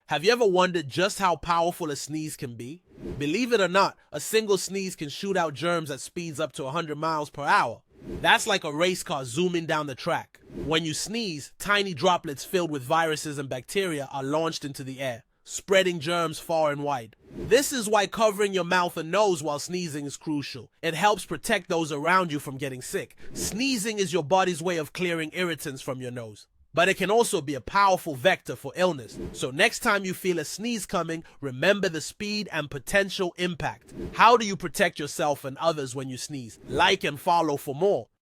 Have you ever wondered just how powerful a sneeze can be? Believe it or not, a single sneeze can shoot out germs at speeds up to 100 miles per hour. That's like a race car zooming down the track. When you sneeze, tiny droplets filled with viruses and bacteria are launched into the air, spreading germs far and wide. This is why covering your mouth and nose while sneezing is crucial. It helps protect those around you from getting sick. Sneezing is your body's way of clearing irritants from your nose. But it can also be a powerful vector for illness. So next time you feel a sneeze coming, remember the speed and potential impact. How do you protect yourself and others when you sneeze? Like and follow for more.